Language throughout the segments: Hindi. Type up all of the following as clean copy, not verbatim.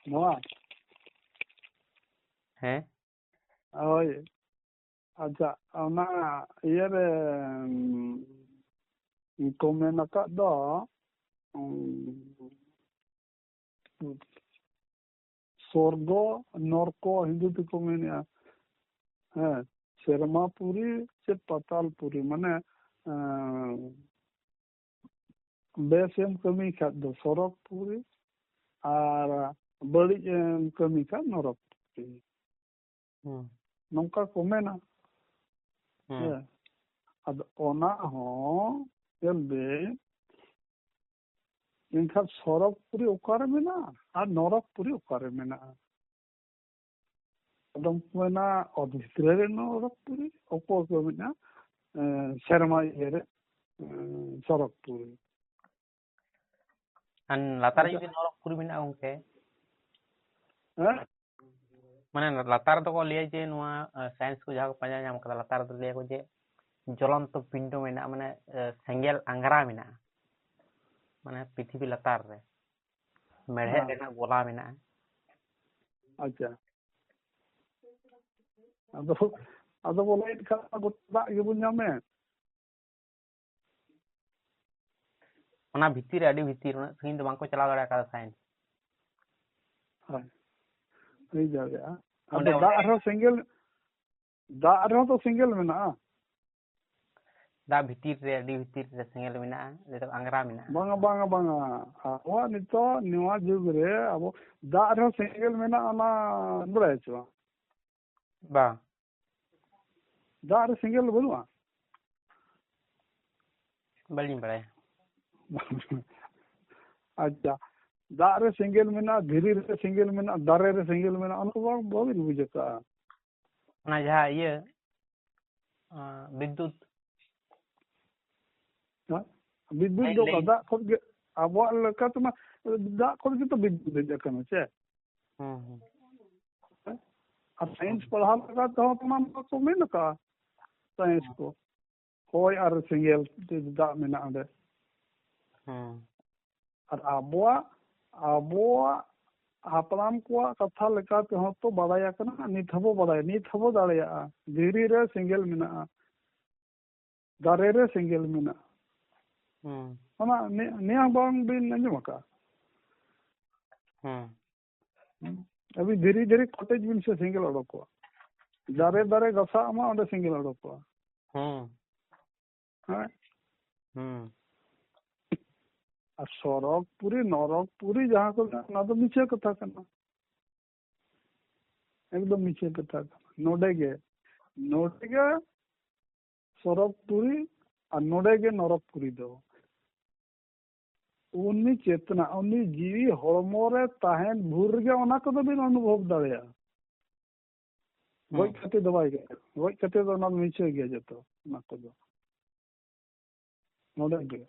ᱱᱚᱣᱟ ᱦᱮᱸ ᱳᱭ ᱟᱪᱪᱷᱟ ᱚᱱᱟ ᱤᱭᱟᱹᱨᱮ ᱠᱚ ᱢᱮᱱ ᱟᱠᱟᱫ ᱫᱚ ᱥᱚᱨᱜᱚ ᱱᱚᱨᱠᱚ ᱦᱤᱱᱫᱩ ᱛᱮᱠᱚ ᱢᱮᱱᱮᱜᱼᱟ ᱦᱮᱸ ᱥᱮᱨᱢᱟ ᱯᱩᱨᱤ ᱥᱮ ᱯᱟᱛᱟᱞ ᱯᱩᱨᱤ ᱢᱟᱱᱮ ᱵᱮᱥᱮᱢ ᱠᱟᱹᱢᱤ ᱠᱷᱟᱡ ᱫᱚ ᱥᱚᱨᱚᱜ ᱯᱩᱨᱤ ᱟᱨ ᱵᱟᱹᱲᱤᱡ ᱮᱢ ᱠᱟᱹᱢᱤ ᱠᱷᱟᱡ ᱱᱚᱨᱚᱠ ᱯᱩᱨᱤ ᱱᱚᱝᱠᱟ ᱠᱚ ᱢᱮᱱᱟ ᱦᱮᱸ ᱟᱫᱚ ᱚᱱᱟ ᱦᱚᱸ ᱧᱮᱞ ᱵᱤᱱ ᱮᱱᱠᱷᱟᱱ ᱥᱚᱨᱚᱜ ᱯᱩᱨᱤ ᱚᱠᱟᱨᱮ ᱢᱮᱱᱟᱜᱼᱟ ᱟᱨ ᱱᱚᱨᱚᱠ ᱯᱩᱨᱤ ᱚᱠᱟᱨᱮ ᱢᱮᱱᱟᱜᱼᱟ ᱟᱫᱚᱢ ᱠᱚ ᱢᱮᱱᱟ ᱚᱛ ᱵᱷᱤᱛᱨᱤ ᱨᱮ ᱱᱚᱨᱚᱠ ᱯᱩᱨᱤ ᱚᱠᱚᱭ ᱠᱚ ᱢᱮᱱᱟ ᱥᱮᱨᱢᱟ ᱤᱭᱟᱹᱨᱮ ᱥᱚᱨᱚᱜ ᱯᱩᱨᱤ ᱞᱟᱛᱟᱨ ᱨᱮ ᱡᱩᱫᱤ ᱱᱚᱨᱚᱠ ᱯᱩᱨᱤ ᱢᱮᱱᱟᱜᱼᱟ ᱜᱚᱝᱠᱮ ᱢᱟᱱᱮ ᱞᱟᱛᱟᱨ ᱫᱚᱠᱚ ᱞᱟᱹᱭᱟ ᱡᱮ ᱱᱚᱣᱟ ᱥᱟᱭᱮন্স ᱠᱚ ᱡᱟᱦᱟᱸ ᱠᱚ ᱯᱟᱸᱡᱟ ᱧᱟᱢ ᱠᱟᱫᱟ ᱞᱟᱛᱟᱨ ᱨᱮᱫᱚ ᱞᱟᱹᱭᱟᱠᱚ ᱡᱮ ᱡᱚᱞᱚᱱᱛᱚ ᱯᱤᱱᱰᱚ ᱢᱮᱱᱟᱜᱼᱟ ᱢᱟᱱᱮ ᱥᱮᱸᱜᱮᱞ ᱟᱝᱜᱽᱨᱟ ᱢᱮᱱᱟᱜᱼᱟ ᱢᱟᱱᱮ ᱯᱨᱤᱛᱷᱤᱵᱤ ᱞᱟᱛᱟᱨ ᱨᱮ ᱢᱮᱲᱦᱮᱫ ᱨᱮᱱᱟᱜ ᱜᱚᱞᱟ ᱢᱮᱱᱟᱜᱼᱟ ᱟᱪᱪᱷᱟ ᱟᱫᱚ ᱵᱚᱞᱮ ᱠᱷᱟᱱ ᱫᱟᱜ ᱜᱮᱵᱚᱱ ᱧᱟᱢᱮ ᱚᱱᱟ ᱵᱷᱤᱛᱤᱨ ᱨᱮ ᱟᱹᱰᱤ ᱵᱷᱤᱛᱤᱨ ᱩᱱᱟᱹᱜ ᱥᱟᱺᱜᱤᱧ ᱫᱚ ᱵᱟᱝᱠᱚ ᱪᱟᱞᱟᱣ ᱫᱟᱲᱮ ᱟᱠᱟᱫᱟ ᱥᱟᱭᱮন্স ᱦᱳᱭ ᱦᱩᱭ ᱫᱟᱲᱮᱭᱟᱜᱼᱟ ᱟᱫᱚ ᱫᱟᱜ ᱨᱮᱦᱚᱸ ᱛᱚ ᱥᱮᱸᱜᱮᱞ ᱢᱮᱱᱟᱜᱼᱟ ᱫᱟᱜ ᱵᱷᱤᱛᱤᱨ ᱨᱮ ᱟᱹᱰᱤ ᱵᱷᱤᱛᱤᱨ ᱨᱮ ᱥᱮᱸᱜᱮᱞ ᱢᱮᱱᱟᱜᱼᱟ ᱞᱟᱹᱭᱫᱟᱠᱚ ᱟᱝᱜᱽᱨᱟ ᱢᱮᱱᱟᱜᱼᱟ ᱵᱟᱝᱟ ᱟᱵᱚᱣᱟᱜ ᱱᱤᱛᱚᱜ ᱱᱚᱣᱟ ᱡᱩᱜᱽ ᱨᱮ ᱟᱵᱚ ᱫᱟᱜ ᱨᱮᱦᱚᱸ ᱥᱮᱸᱜᱮᱞ ᱢᱮᱱᱟᱜᱼᱟ ᱚᱱᱟ ᱵᱟᱲᱟᱭ ᱪᱚ ᱵᱟᱝ ᱫᱟᱜ ᱨᱮ ᱥᱮᱸᱜᱮᱞ ᱵᱟᱹᱱᱩᱜᱼᱟ ᱵᱟᱹᱞᱤᱧ ᱵᱟᱲᱟᱭᱟ ᱟᱪᱪᱷᱟ ᱫᱟᱜ ᱨᱮ ᱥᱮᱸᱜᱮᱞ ᱢᱮᱱᱟᱜᱼᱟ ᱫᱷᱤᱨᱤ ᱨᱮ ᱥᱮᱸᱜᱮᱞ ᱢᱮᱱᱟᱜᱼᱟ ᱫᱟᱨᱮ ᱨᱮ ᱥᱮᱸᱜᱮᱞ ᱢᱮᱱᱟᱜᱼᱟ ᱚᱱᱟ ᱠᱚ ᱵᱟᱵᱤᱱ ᱵᱩᱡᱽ ᱟᱠᱟᱜᱼᱟ ᱚᱱᱟ ᱡᱟᱦᱟᱸ ᱤᱭᱟᱹ ᱵᱤᱫᱽᱫᱩᱛ ᱵᱤᱫᱽᱫᱩᱛ ᱫᱚ ᱫᱟᱜ ᱠᱷᱚᱱ ᱜᱮ ᱟᱵᱚᱣᱟᱜ ᱞᱮᱠᱟᱛᱮᱢᱟ ᱫᱟᱜ ᱠᱷᱚᱱ ᱜᱮᱛᱚ ᱵᱤᱫᱽᱫᱩᱛ ᱦᱮᱡ ᱟᱠᱟᱱᱟ ᱪᱮ ᱟᱨ ᱥᱟᱭᱮন্স ᱯᱟᱲᱦᱟᱣ ᱞᱮᱠᱟ ᱛᱮᱦᱚᱸ ᱛᱚᱢᱟ ᱠᱚ ᱢᱮᱱ ᱟᱠᱟᱜᱼᱟ ᱥᱟᱭᱮন্স ᱠᱚ ᱦᱚᱭ ᱟᱨ ᱥᱮᱸᱜᱮᱞ ᱫᱟᱜ ᱢᱮᱱᱟᱜᱼᱟ ᱚᱸᱰᱮ ᱟᱨ ᱟᱵᱚᱣᱟᱜ ᱦᱟᱯᱲᱟᱢ ᱠᱚᱣᱟᱜ ᱠᱟᱛᱷᱟ ᱞᱮᱠᱟ ᱛᱮᱦᱚᱸ ᱛᱚ ᱵᱟᱲᱟᱭ ᱟᱠᱟᱱᱟ ᱱᱤᱛ ᱦᱚᱸᱵᱚ ᱵᱟᱲᱟᱭᱟ ᱱᱤᱛ ᱦᱚᱸᱵᱚ ᱫᱟᱲᱮᱭᱟᱜᱼᱟ ᱫᱷᱤᱨᱤ ᱨᱮ ᱥᱮᱸᱜᱮᱞ ᱢᱮᱱᱟᱜᱼᱟ ᱫᱟᱨᱮ ᱨᱮ ᱥᱮᱸᱜᱮᱞ ᱢᱮᱱᱟᱜᱼᱟ ᱚᱱᱟ ᱱᱤᱭᱟᱹ ᱵᱟᱝ ᱵᱤᱱ ᱟᱸᱡᱚᱢ ᱟᱠᱟᱜᱼᱟ ᱟᱹᱵᱤᱱ ᱫᱷᱤᱨᱤ ᱠᱚᱴᱮᱡ ᱵᱤᱱ ᱥᱮ ᱥᱮᱸᱜᱮᱞ ᱚᱰᱚᱠᱚᱜᱼᱟ ᱫᱟᱨᱮ ᱜᱷᱟᱥᱟᱜ ᱢᱟ ᱚᱸᱰᱮ ᱥᱮᱸᱜᱮᱞ ᱚᱰᱚᱠᱚᱜᱼᱟ ᱦᱮᱸ আর সরগ পুরী নরক পুরী যাহা কো না তো মিছে কথা কানা একদম মিছে কথা নোডে গে সরগ পুরী আর নোডে গে নরক পুরী দো উনি চেতনা উনি জীবী হরমরে তাহেন ভুর গে ওনা কো বিন অনুভব দাঁড়িয়া গই খাতে দবাই গে গই খাতে দো না মিছে গে যেত না কো নোডে গে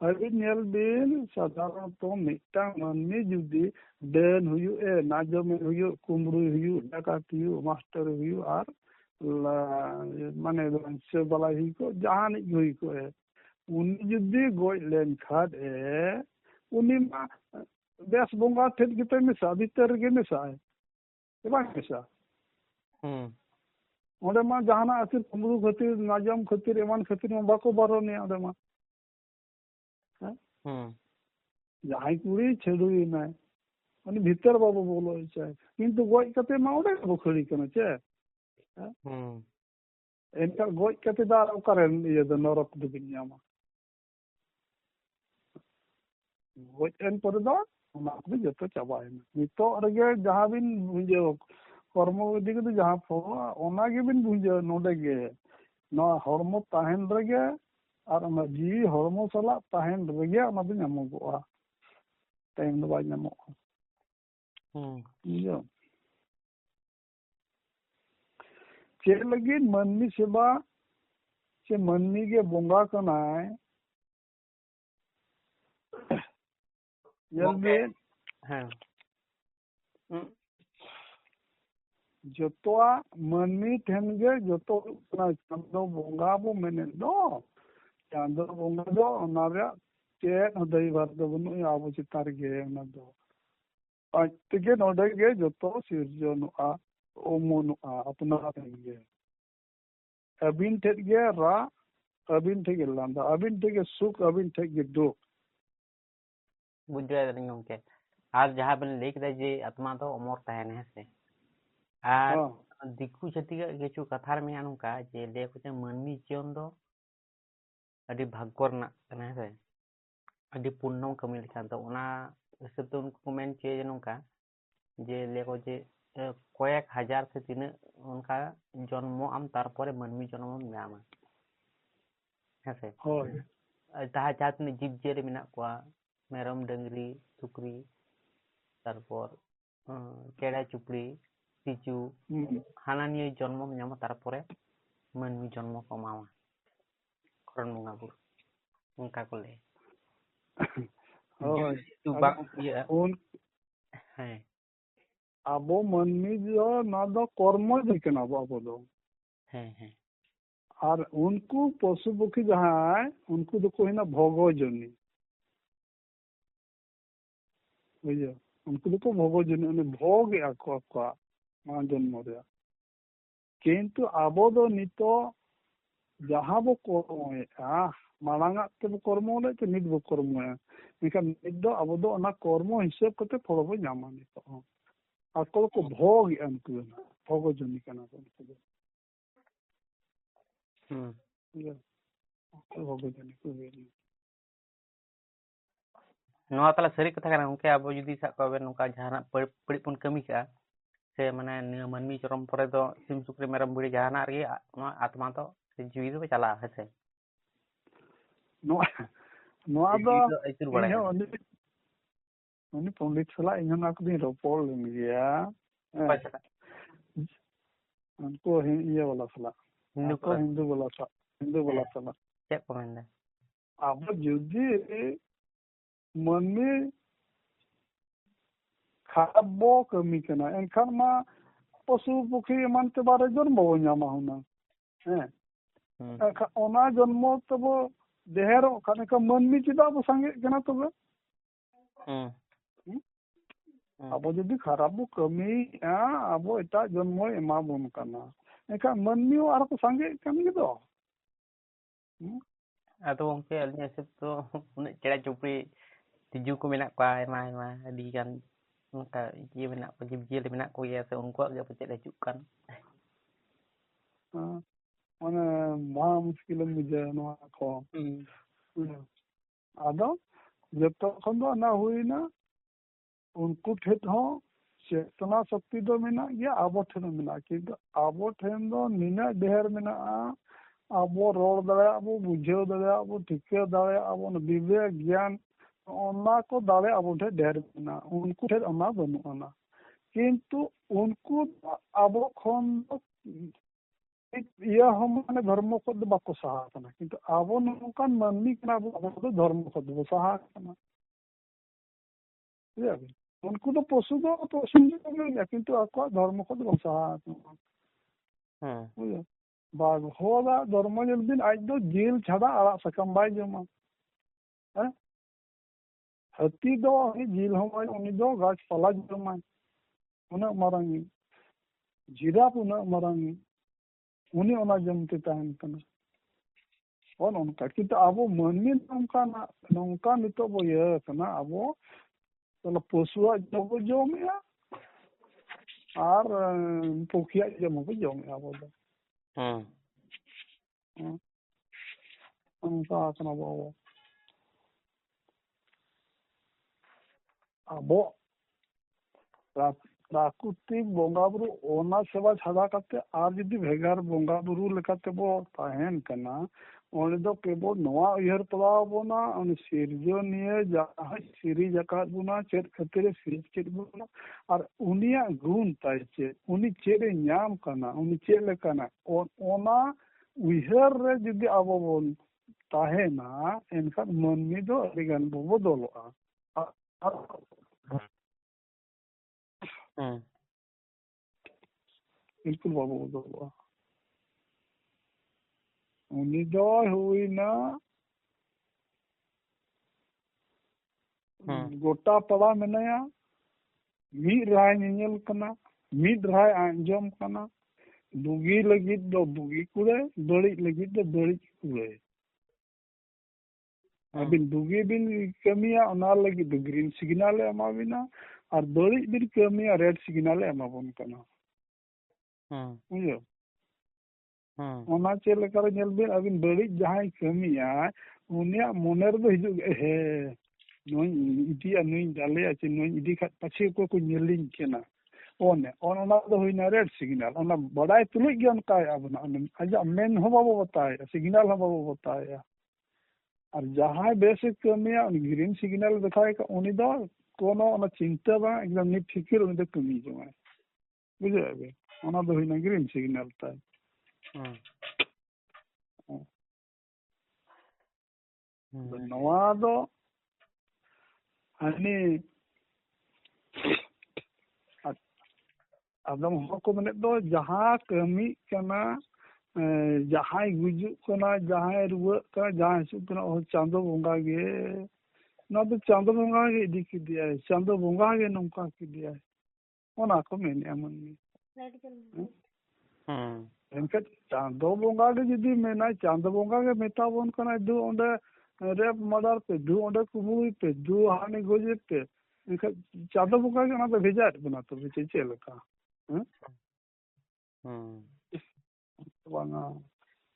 अभी नेल बिन साधारणतो मिट्टां माननी जुदी डेन हुयु ए नाजमे हुयु कुमड़ू हुयु डाकाती हुयु मास्टर हुयु आर माने से बला ही को जहान हुई को है उनी जुदी गोय लेन खाद ए उनी मा बेस बोंगा ठेट गिते मिसा भीतर गे मिसा है बांग मिसा ओंडे मा जहाना आसिर कुमड़ू खातिर नाजम खातिर एमान खातिर मा बाको बारोने ओंडे मा जहां कुड़ी छेड़ुई ना उन भीतर बाबू बोलो चाहे किंतु गोज कते मा ओडे बो खड़ी कना चे एनका गोज कते दार ओकरे ये द नरक दु बिन्यामा गोज एन पर दो ओना को जतो चाबाय ना नितो रगे जहां बिन बुझे कर्म विधि के जहां फो ओना गे बिन बुझे नोडे गे ना हरमो ताहेन रगे और जीवी हरमो सला ताहेन रगे ओना दो नामोगोआ टाइम दो बाय नामोगो चेक लगी मननी सेवा से मननी के बोंगा कनाय जोतोआ मननी ठेन गे जोतो चांदो बोंगा बो मेने दो चांदो बोंगा दो ओना रे चेक हदई बार दो बनु आबो चितार गे ओना दो ᱟᱡ ᱛᱮᱜᱮ ᱱᱚᱰᱮ ᱜᱮ ᱡᱚᱛᱚ ᱥᱤᱨᱡᱚᱱᱚᱜᱼᱟ ᱚᱢᱚᱱᱚᱜᱼᱟ ᱟᱯᱱᱟᱨ ᱜᱮ ᱟᱹᱵᱤᱱ ᱴᱷᱮᱡ ᱜᱮ ᱨᱟᱜ ᱟᱹᱵᱤᱱ ᱴᱷᱮᱡ ᱜᱮ ᱞᱟᱸᱫᱟ ᱟᱹᱵᱤन ᱴᱷᱮᱡ ᱜᱮ सुख ᱟᱹᱵᱤन ᱴᱷᱮᱡ ᱜᱮ दुख बुझे दालिंग गमके आर जहां बन लेक दे जे आत्मा तो अमर तहन है से आर दिकु छति किछु कथार में अनुका जे ले को मानवी जीवन दो अडी भाग्य रना कना है अडी पुण्य कमी लेखान तो ओना हिसाब तो उनको मेन चे नोका जे लेको जे कयेक हजार से तीन उनका जन्म आम तारपरे मानवी जन्म नामा है से होय ताहा जात ने जीव जेरे मिना को मेरम डंगरी सुकरी तारपर केड़ा चुपड़ी तिजू हाना निये जन्म नामा तारपरे मानवी जन्म को मामा करन मुंगा बुर उनका को ले होय तू बाक ये उन है ᱟᱵᱚ ᱢᱟᱹᱱᱢᱤ ᱫᱚ ᱱᱚᱣᱟ ᱫᱚ ᱠᱚᱨᱢᱚ ᱡᱤ ᱠᱟᱱᱟ ᱟᱵᱚ ᱫᱚ हैं हैं ᱟᱨ ᱩᱱᱠᱩ ᱯᱚᱥᱩ ᱯᱚᱠᱷᱤ ᱡᱟᱦᱟᱸᱭ ᱩᱱᱠᱩ ᱫᱚᱠᱚ ᱦᱩᱭᱱᱟ ᱵᱷᱚᱜᱚᱡᱚᱱᱤ ᱵᱩᱡᱷᱟᱹᱣ ᱩᱱᱠᱩ ᱫᱚᱠᱚ ᱵᱷᱚᱜᱚᱡᱚᱱᱤ ᱚᱱᱮ ᱵᱷᱚᱜᱮᱜᱼᱟ ᱠᱚ ᱟᱠᱚᱣᱟᱜ ᱱᱚᱣᱟ ᱡᱚᱱᱢᱚ ᱨᱮᱭᱟᱜ ᱠᱤᱱᱛᱩ ᱟᱵᱚ ᱫᱚ ᱱᱤᱛᱚᱜ ᱡᱟᱦᱟᱸ ᱵᱚ ᱠᱚᱨᱢᱚᱭᱮᱫᱼᱟ ᱢᱟᱲᱟᱝᱟᱜ ᱛᱮᱵᱚ ᱠᱚᱨᱢᱚ ᱞᱮᱫ ᱛᱮ ᱱᱤᱛ ᱵᱚ ᱠᱚᱨᱢᱚᱭᱟ ᱮᱱᱠᱷᱟᱱ ᱱᱤᱛ ᱫᱚ ᱟᱵᱚ ᱫᱚ ᱚᱱᱟ ᱠᱚᱨᱢᱚ ᱦᱤᱥᱟᱹᱵ ᱠᱟᱛᱮ ᱯᱷᱚᱞ ᱵᱚ ᱧᱟᱢᱟ ᱱᱤᱛᱚᱜ ᱦᱚᱸ ᱟᱠᱚ ᱫᱚᱠᱚ ᱵᱷᱚᱜᱮᱜᱼᱟ ᱩᱱᱠᱩ ᱫᱚ ᱵᱷᱚᱜᱚᱡᱚᱱᱤ ᱠᱟᱱᱟ ᱠᱚ ᱩᱱᱠᱩ ᱫᱚ ᱵᱷᱚᱜᱚᱡᱚᱱᱤ ᱠᱚ ᱦᱩᱭᱱᱟ नोआ तला सरी कथा kana उनके अब जुदी सा को नुका जहाना पड़ी पुन कमी का से माने निया मानवी चरम परे दो सिम सुक्री मेरम बुड़ी जहाना रे आत्मा तो जीवी दो चला है से ᱱᱚᱣᱟ ᱱᱚᱣᱟ ᱫᱚ ᱟᱹᱪᱩᱨ ᱵᱟᱲᱟᱭᱟ ᱩᱱᱤ ᱯᱚᱱᱰᱤᱛ ᱥᱟᱞᱟᱜ ᱤᱧ ᱦᱚᱸ ᱠᱚᱫᱤᱧ ᱨᱚᱯᱚᱲ ᱞᱮᱱ ᱜᱮᱭᱟ ᱩᱱᱠᱩ ᱤᱭᱟᱹ ᱵᱟᱞᱟ ᱥᱟᱞᱟᱜ हिंदू वाला साला चेक को मेंदा अब जुदी मानवी खराब बो कमी कना एनखान मा पशु पक्षी एमान ते बारे जन्म बो नामा हुना हैं ओना जन्म तब देहर खाने का मानवी चिदा बो संगे कना तबे अब जुदी खराब बो कमी अब एटा जन्म एमा बोन कना एनखान मानवी आर को संगे कमी दो atau उनके अलने से तो उन चेड़ा चुपड़ी तिजू को मेना को एमा एमा दी kan उनका ये मेना को जीव जील मेना को ya से उनको गे पचे हिजुक kan माने मा मुश्किल मुझे नवा को आदो जब खन दो ना हुईना उनको ठेठ हो चेतना शक्ति दो मेना या आबो ठेन मेना किंतु आबो ठेन दो निना देहर मेना आबो रोड दाड़े आबो बुझेव दाड़े आबो ठिके दाड़े आबो विवेक ज्ञान ओना को दाड़े आबो ठे ढेर मेना उनको ठे ओना बनुआना किंतु उनको आबो खन इया हम माने धर्म को दो बाको सहा कना किंतु आबो नोकान मानवी कना आबो धर्म को दो सहा कना उनको तो पशु दो पशु नहीं किंतु आपका धर्म को दो सहा बाग होगा धर्म जल्दी आज दो जेल छाड़ा आड़ा सकम बाय जमा हैं हत्ती दो जेल हम उन्हीं दो गाछ पला जमा उन्हें मरांगी जिराफ उन्हें मरांगी उन्हीं उन्हें जमते ताहन कना और उनका किंतु अब मानवी नौका नितो बो ये कना अब तो पशुआ जब जमे और पक्षिया जम को जमे अब उनका कना बो अब प्राकृतिक बोंगा बुरु ओना सेवा छाड़ा करते आर जदी भेगार बोंगा बुरु लेकाते बो ताहेन कना ओने दो केवल नवा उयहर पड़ाव बोना उन सिरजनिया जहां सिरी जकात बोना चेत खातिर सिर चेत बोना और उनिया गुण ताई चे उनी चेरे ᱧᱟᱢ कना उनी चे लेकना ओना उयहर रे जदी आबो बोन ताहेना एनखान मानवी दो अदिगान बो बदलोआ बिल्कुल बाबू बदलोआ उनी दो हुईना गोटा पड़ा मेनाया ᱢᱤᱫ ᱨᱟᱦᱟᱭ ᱧᱮᱧᱮᱞ ᱠᱟᱱᱟ, ᱢᱤᱫ ᱨᱟᱦᱟᱭ ᱟᱸᱡᱚᱢ ᱠᱟᱱᱟ, ᱵᱩᱜᱤ ᱞᱟᱹᱜᱤᱫ ᱫᱚ ᱵᱩᱜᱤ ᱠᱩᱲᱟᱹᱭ, ᱵᱟᱹᱲᱤᱡ ᱞᱟᱹᱜᱤᱫ ᱫᱚ ᱵᱟᱹᱲᱤᱡ ᱠᱩᱲᱟᱹᱭ। ᱟᱹᱵᱤन ᱵᱩᱜᱤ ᱵᱤन ᱠᱟᱹᱢᱤᱭᱟ ᱚᱱᱟ ᱞᱟᱹᱜᱤᱫ ᱫᱚ ᱜᱨᱤᱱ ᱥᱤᱜᱽᱱᱟᱞ ᱮ ᱮᱢᱟ ᱵᱤᱱᱟ, ᱟᱨ ᱵᱟᱹᱲᱤᱡ ᱵᱤᱱ ᱠᱟᱹᱢᱤᱭᱟ ᱨᱮᱰ ᱥᱤᱜᱽᱱᱟल ᱮ ᱮᱢᱟᱵᱚᱱ ᱠᱟᱱᱟ। ᱵᱩझᱟᱹᱣ? ᱚᱱᱟ ᱪᱮᱫ ᱞᱮᱠᱟᱨᱮ ᱧᱮᱞ ᱵᱤᱱ, ᱟᱹᱵᱤᱱ ᱵᱟᱹᱲᱤᱡ ᱡᱟᱦᱟᱸᱭ ᱠᱟᱹᱢᱤᱭᱟ ᱩᱱᱤᱭᱟᱜ ᱢᱚᱱᱮ ᱨᱮᱫᱚ ᱦᱤᱡᱩᱜ ᱦᱮ ᱱᱩᱭ ᱤᱫᱤᱭᱟ, ᱱᱩᱭ ᱫᱟᱞᱮᱭᱟ, ᱪᱮ ᱱᱩᱭ ᱤᱫᱤ ᱠᱷᱟᱡ ᱯᱟᱪᱷᱮ ᱚᱠᱚᱭ ᱠᱚ ᱧᱮᱞᱤᱧ ᱠᱟᱱᱟ। ᱚᱱᱟ ᱫᱚ ᱦᱩᱭᱱᱟ ᱨᱮᱰ ᱥᱤᱜᱽᱱᱟᱞ। ᱚᱱᱟ ᱵᱟᱰᱟᱭ ᱛᱩᱞᱩᱡ ᱜᱮ ᱚᱱᱠᱟᱭᱮᱫᱼᱟ ᱵᱚᱱ, ᱟᱡᱟᱜ ᱢᱮᱱ ᱦᱚᱸ ᱵᱟᱵᱚ ᱵᱟᱛᱟᱣᱮᱫᱼᱟ, ᱥᱤᱜᱽᱱᱟᱞ ᱦᱚᱸ ᱵᱟᱵᱚ ᱵᱟᱛᱟᱣᱮᱫᱼᱟ। আর যাহাই বেশি কামিয়া উনি গ্রিন সিগন্যাল দেখায় উনি দো কোনো অনা চিন্তা বা একদম নিফিকির উনি দো কামি জমায় বুঝে যাবে ওনা দো হইনা গ্রিন সিগন্যাল তাই নওয়া দো হানি আদম হক কো মানে দো যাহা কামি কানা जहाँ गुजुकना जहाँ रुआ जहाँ हसूकना चांदो बोंगा गे ना तो चांदो बोंगा गे इदी की दिया है चांदो बोंगा गे नौका की दिया है ओना को मैंने अमन में इनका चांदो बोंगा गे जदी मैंने चांदो बोंगा गे मेता बोन कना दु ओंडे रेप मर्डर पे दु ओंडे कुबुई पे दु हानि गोजे पे इनका चांदो बोंगा गे ना तो भेजा बना तो बेचे चले का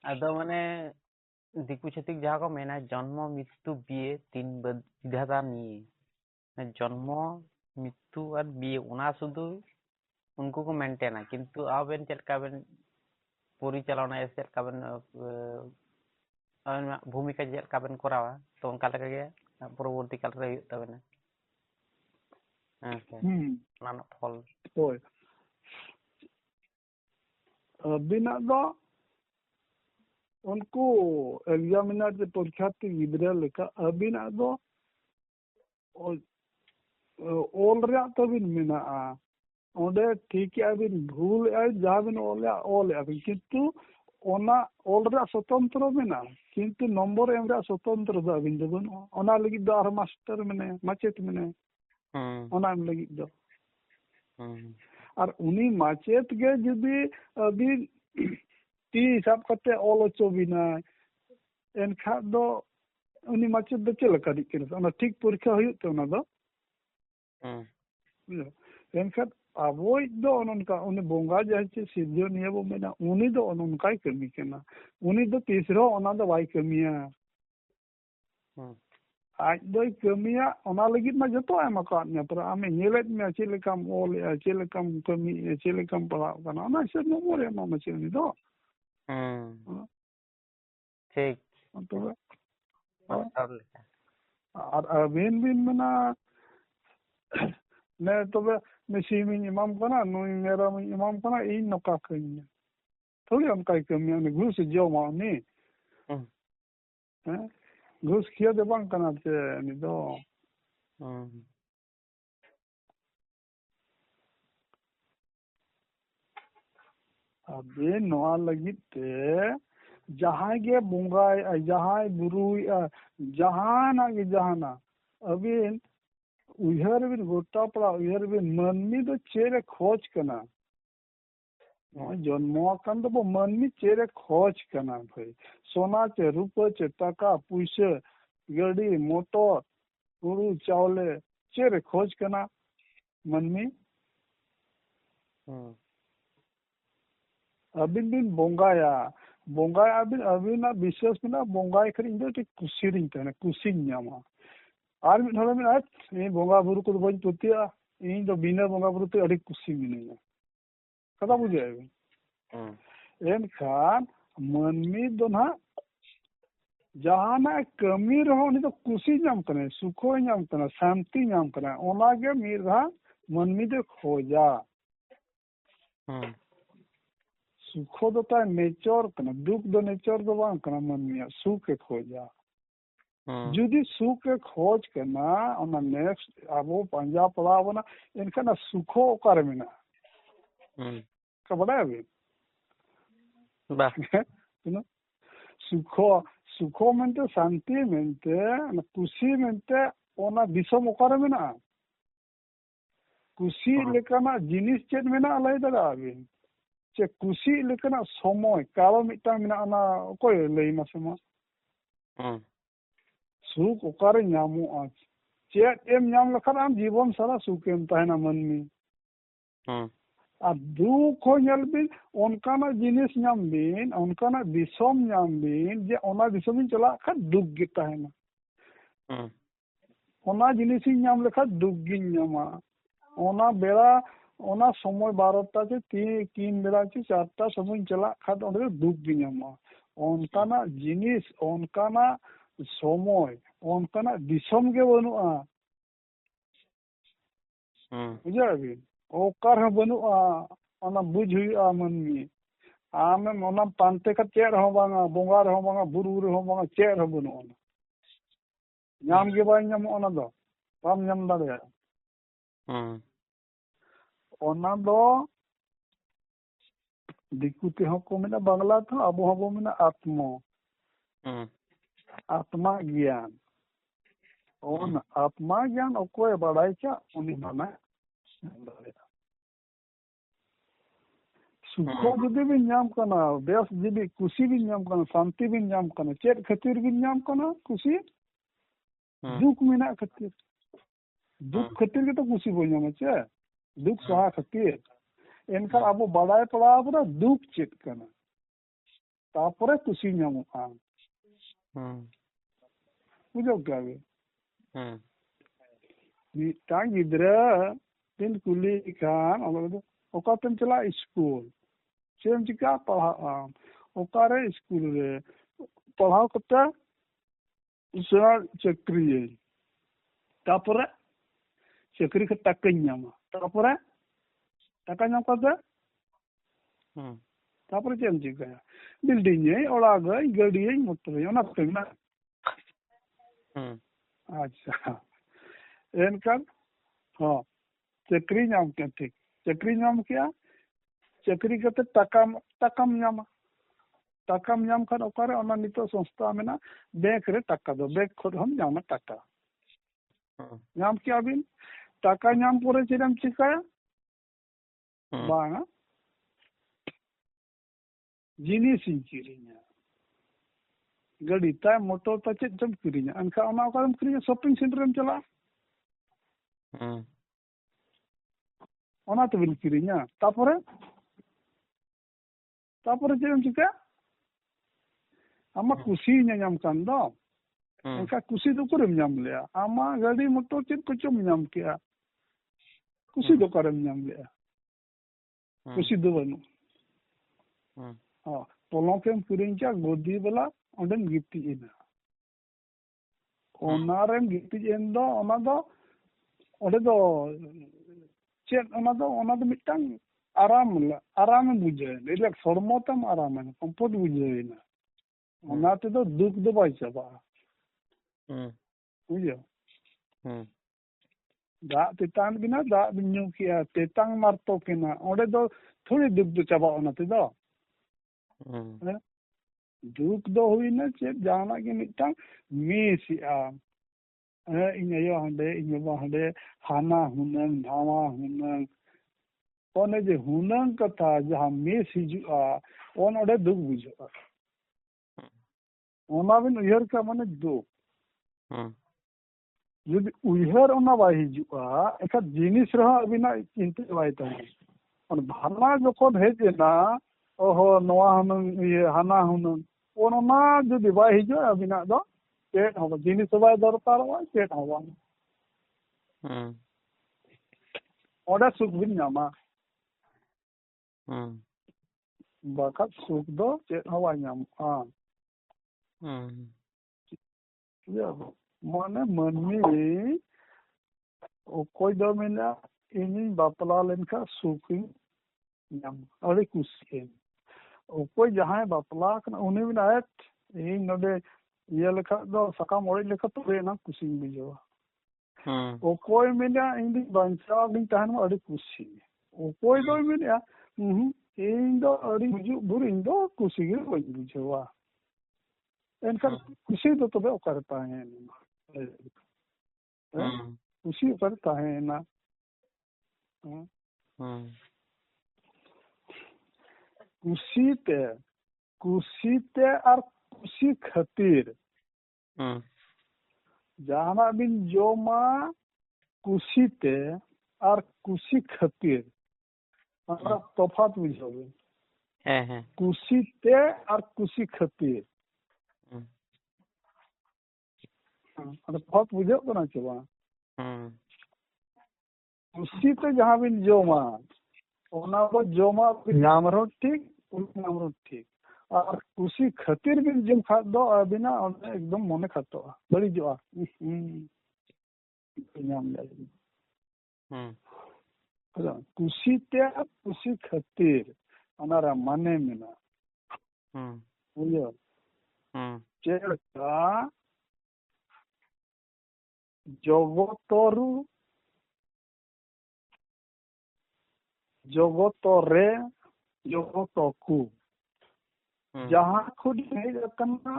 अदो माने दिकु छतिक जहाँ को मेना जन्म मृत्यु बिये तीन विधाता निये जन्म मृत्यु और बिये उना शुद्ध उनको को मेंटेना किंतु आवेन चलका बेन पूरी चलाना ऐसे चलका बेन भूमिका चलका बेन करावा तो उनका लगे गया पूर्ववर्ती काल रही तब ने नाना फल बिना दो उनको एग्जामिनर के परीक्षार्थी गिद्रा लेका अबिना दो ऑल रे तो बिन मिना ओंडे ठीक है बिन भूल है जहां बिन ऑल है किंतु ओना ऑल रे स्वतंत्र मिना किंतु नंबर एम रे स्वतंत्र दो बिन दबन ओना लगी दो आर मास्टर मने माचेत मने ओना एम लगी दो और उनी माचेत के जदी अभी ती हिसाब करते ऑल ओचो बिना एनखा दो उनी माचेत दो चल का दिक ना ठीक परीक्षा हुई तो ना दो एनखा अबोय दो उनका उनी बोंगा जैसे सिद्धो निये बो मेना उनी दो उनका कमी केना उनी दो तीसरो ओना दो वाई कमिया आज दो कमिया ओना लगित मा जतो एमा का ने पर आमे नेलेत में चेलेकाम ऑल चेलेकाम कमी चेलेकाम पड़ा कना ना से नंबर एमा मा चेनी दो ठीक तो और अबिन बिन मना ने तबे मेसिम इमाम कना नुई मेरा इमाम कना इन नका कइया थोड़ी उनका कमिया ने घुस जो मानी घुस खिया दे बांग कना ते नि दो अबे नवा लगित ते जहां गे बोंगा जहां बुरुई जहां ना गे जहां ना अबिन उहर बिन गोटा पड़ा उहर बिन मनमी दो चेरे खोज कना जन्म कान दो मनमी चेरे खोज कना भाई सोना चे रूपा चे टाका पैसा गाड़ी मोटर हुरु चावले चेरे खोज कना मनमी अबिन बिन बोंगाया बोंगाया अबिन अबिना विश्वास बिना बोंगाय खरी इंदो टे कुसिरिन तने कुसिन न्यामा आर मिट हला मिन आज ए बोंगा बुरु को बज पतिया इन दो बिना बोंगा बुरु ते अडी कुसि मिनेया कदा बुझे एन खान मनमी दो ना जहाना कमी रहो नि तो कुसि नाम कने सुखो नाम कने शांति नाम कने ओना के मिरा मनमी दे खोजा सुखो दो ता नेचर कना दुख दो नेचर दो बांग कना मनमी सुख के खोजा जुदी सुख के खोज कना ओना नेक्स्ट आबो पंजा पड़ा बना इनका सुखो ओकर मिना का बड़ा अभी बा सुखो सुखो मेंते शांति मेंते खुशी मेंते ओना दिसम ओकर मिना कुसी लेकाना जिनिस चेत मेना लय दाड़ा बिन चे कुसी लेकाना समय काल मिटांग मेना ना कोई लय मासेमा सुख ओकारे ᱧᱟᱢᱚᱜᱼᱟ चेत एम ᱧᱟᱢ लखान आम जीवन सारा सुख एम तहना मनमी और दुख हो ñel बिन ओनकाना जिनिस ᱧᱟᱢ बिन ओनकाना दिसोम ᱧᱟᱢ बिन जे ओना दिसोम चला खा दुख गे तहना ओना जिनिस ᱧᱟᱢ लेखा दुख गिन ᱧᱟᱢᱟ ओना बेड़ा ओना समय 12टा से 3 बेड़ा से 4टा समय चला खा ओंडे दुख गिन ᱧᱟᱢᱟ ओनकाना जिनिस ओनकाना समय ओनकाना दिसोम गे बनुआ बुझा बिन ओकार ह बनुआ ओना बुझ हुआ मनमी आमे ओना पांते का चेर हो बांगा बोंगा रहो बांगा बुरु रहो बांगा चेर हो बनुआ ᱧᱟᱢ गे बाय ᱧᱟᱢᱚᱜ ओना दो बाम ᱧᱟᱢ दाड़े ओना दो दिकु ते हो को मेना बांग्ला था अब हो मेना आत्मा आत्मा ज्ञान ओन आत्मा ज्ञान ओकोय बड़ाई चा उनी माने सुखो जुदी भी ᱧᱟᱢ कना बेस जुदी खुशी भी ᱧᱟᱢ कना शांति भी ᱧᱟᱢ कना चेत खातिर भी ᱧᱟᱢ कना खुशी दुख मेना खातिर दुख खातिर के तो खुशी बो ᱧᱟᱢᱟ चे दुख सहा खातिर एनका अब बड़ाई पड़ा पर दुख चेत कना तापरे खुशी ᱧᱟᱢᱚᱜᱼᱟ बुझो क्या बे मिटांग गिद्रा तीन कुली खान ओकातम चला स्कूल सेम चिका पढ़ा ओकारे स्कूल रे पढ़ाओ कते उसरा चक्री तापरे चक्री के टाका ᱧᱟᱢᱟ तापरे टाका ᱧᱟᱢ कते तापरे चेम चिका बिल्डिंग है ओड़ा गई गाड़ी है मोटर है ओना पे ना अच्छा एनकर हाँ चक्री नाम क्या ठीक चक्री नाम क्या चक्री करते टाकाम नाम खान ओकारे ओना नितो संस्था में ना बैंक रे टाका दो बैंक खुद हम नाम टाका नाम क्या बिन टाका नाम पूरे चेरम चिकाया बांगा जिनिस किरिnya गाड़ी ताय मोटर ता चेत जम किरिnya अनका ओना ओकारम किरिnya शॉपिंग सेंटर में चला ओना तो बिन किरिnya तापरे चेम चिका आमा खुशी ᱧᱟᱢ कान दो एनका खुशी दो करम ᱧᱟᱢ लेया आमा गाड़ी मोटर चेत को चम ᱧᱟᱢ किया खुशी दो करम ᱧᱟᱢ लेया खुशी दो बनु हाँ पलंग केम किरिnya गोदी वाला ओंडेम गिफ्टी इना ओनारेम गिफ्टी एन दो ओना दो ओडे दो चेत ओना दो मिटांग आराम बुझे रिलैक्स हरमो तम आराम है कंफर्ट बुझे ना ओना ते दो दुख दो बाय चाबा बुझो दा तेतान बिना दा बिन्यू किया तेतांग मारतो केना ओडे दो थोड़ी दुख दो चाबा ओना ते दो दुख दो हुई ना चेत जाना के मिटांग मिसिया इन यो हंडे इन बा हंडे हाना हुनंग धावा हुनंग ओने जे हुनंग कथा जहां मिस हिजुआ ओन ओडे दुख बुझा ओना बिन उयहर का माने दुख यदि उयहर ओना बाय हिजुआ एका जिनिस रहा अबिना चिंता बाय तने और भावना जखन हेजेना ओहो नवा हुनंग ये हाना हुनंग ओना जदि बाय हिजुआ अबिना दो चेत हो जिनिस बाय दरकार हो चेत हो ओडा सुख बिन ᱧᱟᱢᱟ बाका सुख दो चेत हो बाय ᱧᱟᱢᱚᱜᱼᱟ माने मनमी ओकोय दो मेना इनी बापला लेनका सुखी ᱧᱟᱢ अड़ी खुशी ओकोय जहां बापला कना उनी बिना इन नडे ये लेखा दो सकाम ओड़ी लेखा तो ना खुशी बुझवा ओकोय मेना इन बांचा बिन तहन अड़ी खुशी ओकोय दो मेना इन दो अड़ी बुझु बुर इन दो खुशी गे बुझवा एनका खुशी दो तबे ओकरता है खुशी करता है ना कुसीते और कुसी खातिर जहां बिन जोमा कुसीते और कुसी खातिर तफात बुझावे कुसीते और कुसी खातिर तफात बुझे को ना चबा कुसीते जहां बिन जोमा ओना को जोमा नाम रो ठीक नाम रो ठीक और कुसी खातिर बिन जम खा दो अबिना एकदम मने खातो बड़ी जो नाम जाए कुसीते कुसी खातिर अनारा माने मेना बुझो चेका जगतरु जगतरे जगतकु जहां खुद हेज अकना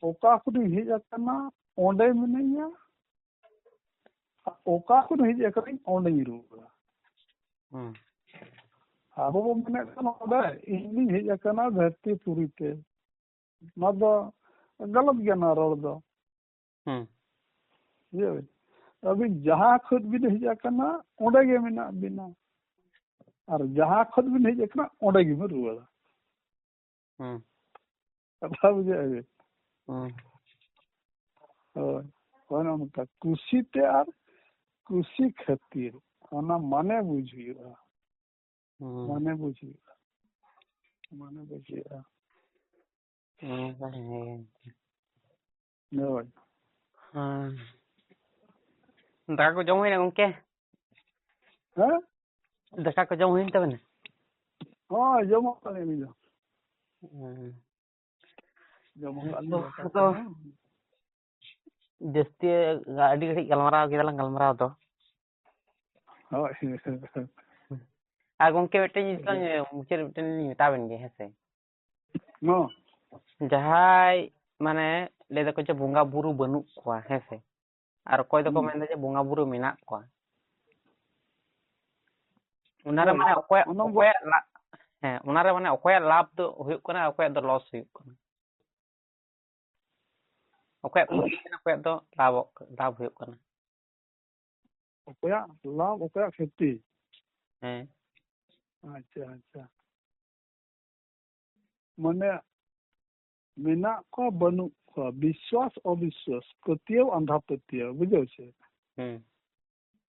ओका खुद हेज अकना ओंडे मिनैया ओका खुद हेज अकना ओंडे रुआ अब वो मने कना इनी हेज अकना धरती पूरी ते ना दो गलत गना रोड दो ये अभी जहां खुद भी हेज अकना ओंडे गे मिना बिना और जहां खुद भी हेज अकना ओंडे गे में रुआ कथा बुझे उनका कुसीते और कुसी खातिर ओना माने बुझियो माने बुझियो दाका को जम हुई गंके दाका को जम हुई तबने हां जम करे मिलो तो जस्ती गाड़ी घड़ी गलमराव के गलमराव तो आ गंके बेटे जिसला मुचर बेटे मेटाबेन गे हेसे जहाय माने ले दको जे बोंगा बुरु बनु कोआ हेसे और कोई दको मेन जे बोंगा बुरु मेना कोआ उनारे माने ओकोय हैं उनारे माने ओकोय लाभ तो हुयुक कना ओकोय दो लॉस हुयुक कना ओकोय ओकोय दो लाभ हुयुक कना ओकोय लाभ ओकोय क्षति हैं अच्छा अच्छा माने मेना को बनु को विश्वास अविश्वास कतियो अंधा पतियो बुझो छे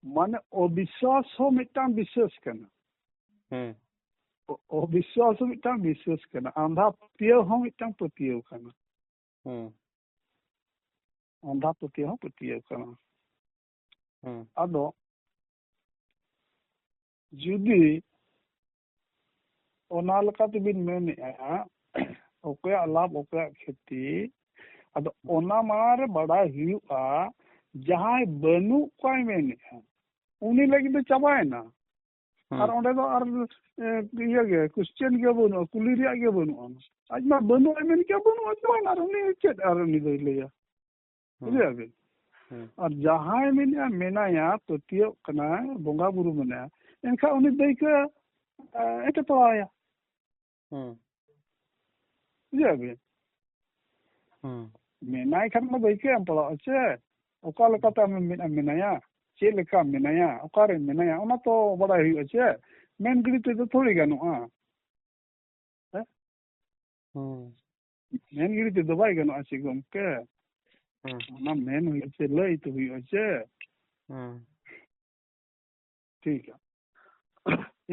माने अविश्वास हो मिटाम विश्वास कना अविश्वास मिटाम विश्वास कना अंधा पतियो हो मिटाम पतियो कना अंधा पतियो हो पतियो कना आदो जुदी ओना लकाते बिन मेनेआ ओकोय लाभ ओकोय क्षति अद ओना मारे बड़ा हुआ जहां बनु कोय मेनेआ उनी लगी तो चाबाय ना और ओंडे दो और ये गे क्वेश्चन के बनु कुली रिया के बनु आज मा बनु मेन के बनु चाबाय ना उनी चेत और उनी दो लेया बुझे बे और जहां मेनेआ मेनाया ततियो कना बोंगा बुरु मेना एनखा उनी दैके एटे पाया बुझे मेनाय खान में दैके हम पड़ा अच्छे ओका लकाता मेनाया चे लेका मेनाया ओकारे मेनाया ओना तो बड़ा हुई अच्छे मेन गड़ी तो थोड़ी गानुआ मेन गड़ी तो बाय गानुआ चे गमके ओना मेन हुई अच्छे लई तो हुई अच्छे ठीक है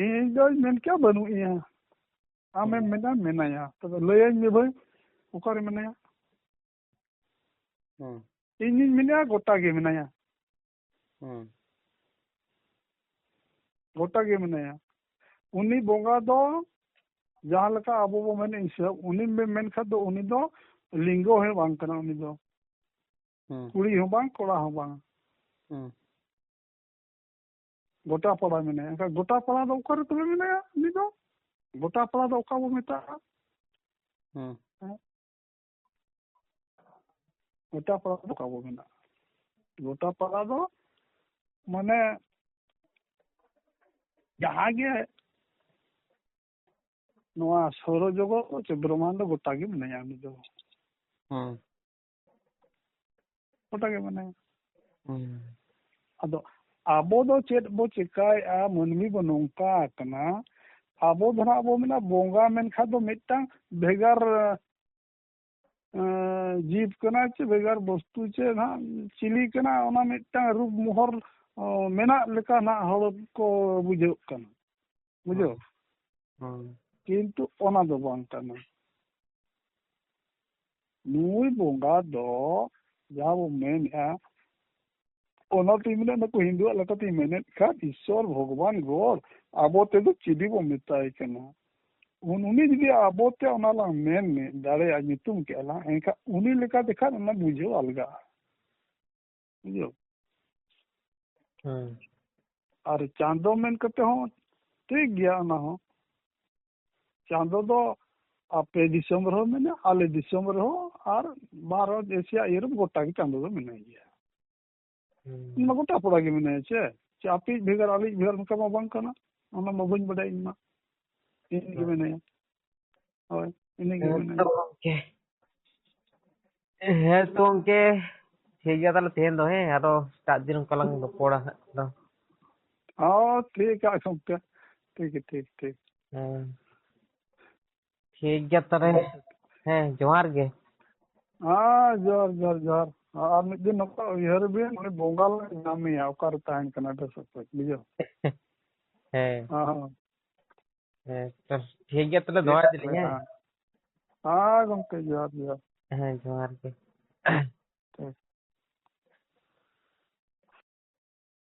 इन दो मेन क्या बनू ये आमे मेना मेनाया तो लय में भाई ओकारे मेनाया इन मेना गोटा के मेनाया गोटा के मेनाया उनी बोंगा दो जहां लका अबो बो मेने हिसाब उनी मेन खा दो उनी दो लिंगो है बांग कना उनी दो कुड़ी हो बांग कोड़ा हो बांग गोटा पड़ा मेनाया गोटा पड़ा दो ओकारे तो मेनाया उनी दो गोटा पड़ा दो ओका बो मेता गोटा पड़ा दो ओका बो मेना गोटा पड़ा दो माने जहाँ गे नोआ सौर जगत चे ब्रह्मांड गोटा गे मनाया उनी दो गोटा गे मनाया अदो आबो दो चेत बो चिकाया मनमी बो नोंका कना आबो धरा आबो मेना बोंगा मेनखा दो मिटटांग भेगार जीव कना चे भेगार वस्तु चे ना चिली कना ओना मिटटांग रूप मोहर मेना लेका ना हड़ को बुझे कना बुझो किंतु ओना दो बांग कना नुई बोंगा दो जहाँ वो मेन है ओना तीमने न को हिंदू लका ती मेने का ईश्वर भगवान गोर आबो ते दो चिदी बो मिताई कना उनी जदि आबो ते ओना ला मेन ने दाड़े आ नितुम के ला एका उनी लेका देखा ना बुझो अलगा बुझो और चांदो मेन कते हो ठीक गया ना हो चांदो दो आपे दिसम रहो मेने आले दिसम रहो और भारत एशिया यूरोप गोटा के चांदो दो मेने गया इन गोटा पड़ा के मेने चे आपी भेगर आली भेगर मका मा बांग कना ओना मा बन बडा इन मा इन के मेने होय इन के मेने हे तो उनके ठीक गया ताले तेन दो है आरो स्टार्ट दिन कलंग दो पोड़ा दो हाँ ठीक है समझते ठीक है ठीक ठीक गया तारे है जोहार गे हाँ जोर जोर जोर और मिड दिन नका उहर भी माने बोंगाल नामी है ओकर ताहन कना दे सब बुझो है हाँ तो ठीक गया ताले दोआ दिली है हाँ गमके जोर जोर है जोहार गे ठीक